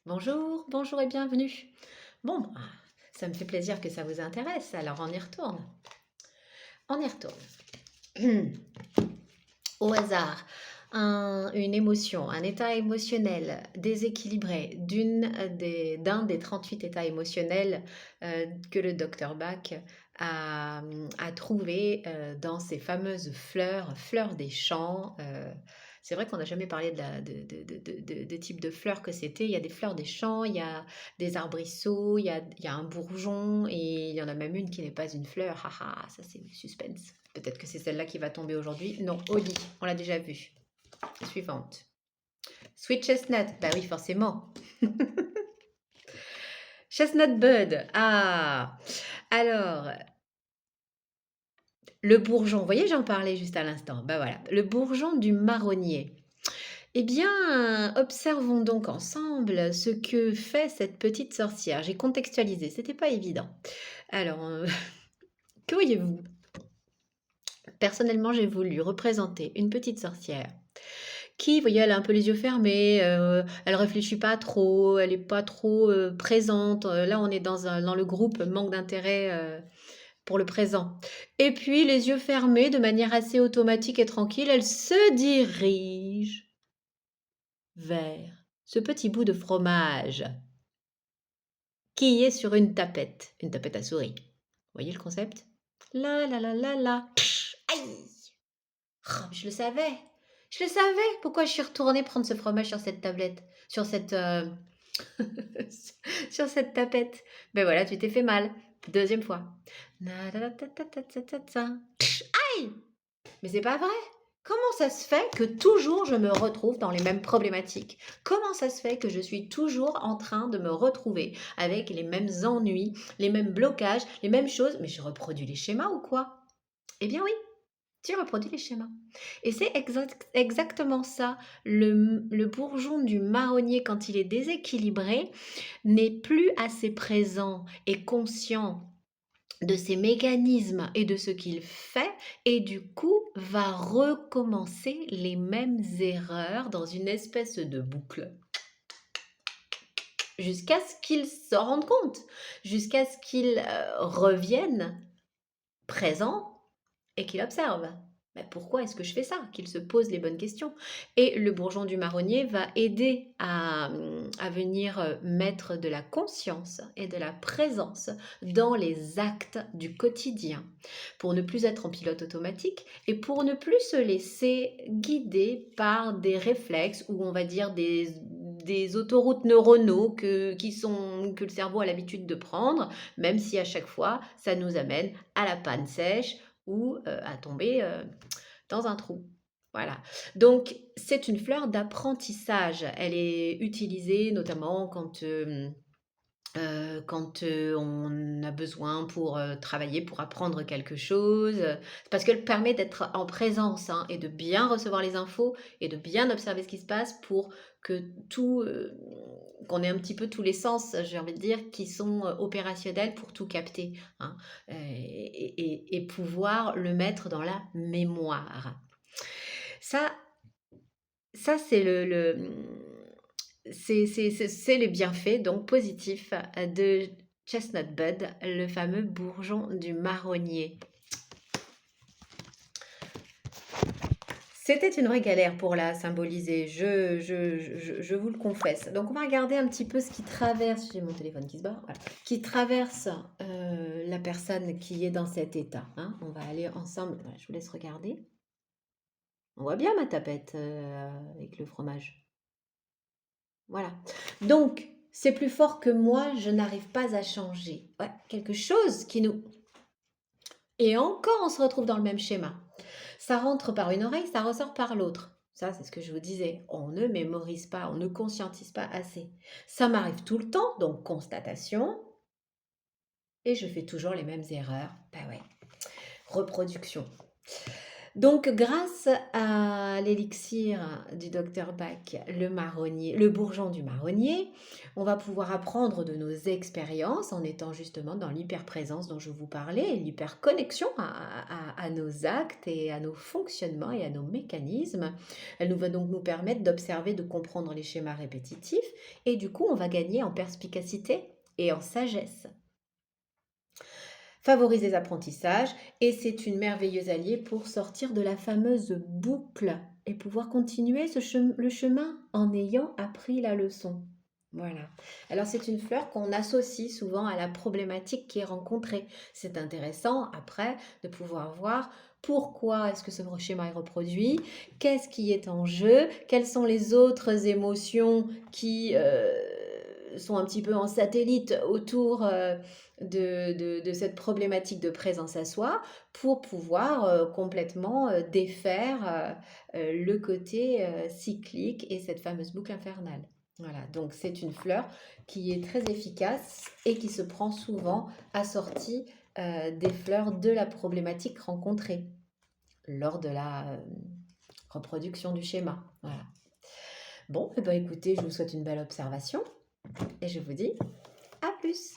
Bonjour, bonjour et bienvenue. Bon, bah, ça me fait plaisir que ça vous intéresse, alors on y retourne. On y retourne. Au hasard, une émotion, un état émotionnel déséquilibré d'un des 38 états émotionnels que le docteur Bach a trouvé dans ces fameuses fleurs des champs. C'est vrai qu'on n'a jamais parlé de type de fleurs que c'était. Il y a des fleurs des champs, il y a des arbrisseaux, il y a un bourgeon et il y en a même une qui n'est pas une fleur. Haha, ça c'est suspense. Peut-être que c'est celle-là qui va tomber aujourd'hui. Non, Oli, on l'a déjà vue. Suivante. Sweet Chestnut, bah oui, forcément. Chestnut Bud, ah. Alors, le bourgeon, vous voyez, j'en parlais juste à l'instant. Bah voilà, le bourgeon du marronnier. Eh bien, observons donc ensemble ce que fait cette petite sorcière. J'ai contextualisé, c'était pas évident. Alors, que voyez-vous? Personnellement, j'ai voulu représenter une petite sorcière qui, vous voyez, elle a un peu les yeux fermés, elle réfléchit pas trop, elle est pas trop, présente, là, on est dans le groupe manque d'intérêt, pour le présent et puis les yeux fermés de manière assez automatique et tranquille, elle se dirige vers ce petit bout de fromage qui est sur une tapette à souris. Vous voyez le concept? La la la la la. Aïe! Oh, je le savais! Je le savais! Pourquoi je suis retournée prendre ce fromage sur cette tablette? Sur cette, sur cette tapette? Ben voilà, tu t'es fait mal. Deuxième fois. Na ta ta ta ta ta ta ta. Aïe! Mais c'est pas vrai! Comment ça se fait que toujours je me retrouve dans les mêmes problématiques? Comment ça se fait que je suis toujours en train de me retrouver avec les mêmes ennuis, les mêmes blocages, les mêmes choses? Mais je reproduis les schémas ou quoi? Eh bien oui! Tu reproduis les schémas. Et c'est exactement ça. Le bourgeon du marronnier, quand il est déséquilibré, n'est plus assez présent et conscient de ses mécanismes et de ce qu'il fait, et du coup va recommencer les mêmes erreurs dans une espèce de boucle jusqu'à ce qu'il s'en rende compte, jusqu'à ce qu'il revienne présent et qu'il observe. Mais pourquoi est-ce que je fais ça? Qu'il se pose les bonnes questions. Et le bourgeon du marronnier va aider à venir mettre de la conscience et de la présence dans les actes du quotidien, pour ne plus être en pilote automatique et pour ne plus se laisser guider par des réflexes ou on va dire des autoroutes neuronaux que le cerveau a l'habitude de prendre, même si à chaque fois ça nous amène à la panne sèche ou à tomber dans un trou. Voilà. Donc, c'est une fleur d'apprentissage. Elle est utilisée notamment quand on a besoin pour travailler, pour apprendre quelque chose. C'est parce qu'elle permet d'être en présence hein, et de bien recevoir les infos et de bien observer ce qui se passe pour que qu'on ait un petit peu tous les sens, j'ai envie de dire, qui sont opérationnels pour tout capter hein, et pouvoir le mettre dans la mémoire. Ça, ça c'est c'est les bienfaits donc positifs de Chestnut Bud, le fameux bourgeon du marronnier. C'était une vraie galère pour la symboliser, je vous le confesse. Donc on va regarder un petit peu ce qui traverse, j'ai mon téléphone qui se barre, voilà, qui traverse la personne qui est dans cet état. Hein. On va aller ensemble, voilà, je vous laisse regarder. On voit bien ma tapette avec le fromage. Voilà. Donc, c'est plus fort que moi, je n'arrive pas à changer. Ouais, quelque chose qui nous... Et encore, on se retrouve dans le même schéma. Ça rentre par une oreille, ça ressort par l'autre. Ça, c'est ce que je vous disais. On ne mémorise pas, on ne conscientise pas assez. Ça m'arrive tout le temps, donc constatation. Et je fais toujours les mêmes erreurs. Bah ouais. Reproduction. Donc, grâce à l'élixir du docteur Bach, le marronnier, le bourgeon du marronnier, on va pouvoir apprendre de nos expériences en étant justement dans l'hyperprésence dont je vous parlais, l'hyperconnexion à nos actes et à nos fonctionnements et à nos mécanismes. Elle nous va donc nous permettre d'observer, de comprendre les schémas répétitifs et du coup, on va gagner en perspicacité et en sagesse. Favorise les apprentissages et c'est une merveilleuse alliée pour sortir de la fameuse boucle et pouvoir continuer le chemin en ayant appris la leçon. Voilà. Alors c'est une fleur qu'on associe souvent à la problématique qui est rencontrée. C'est intéressant après de pouvoir voir pourquoi est-ce que ce schéma est reproduit, qu'est-ce qui est en jeu, quelles sont les autres émotions qui sont un petit peu en satellite autour de cette problématique de présence à soi pour pouvoir complètement défaire le côté cyclique et cette fameuse boucle infernale. Voilà, donc c'est une fleur qui est très efficace et qui se prend souvent assortie des fleurs de la problématique rencontrée lors de la reproduction du schéma. Voilà. Bon, eh ben, écoutez, je vous souhaite une belle observation et je vous dis à plus.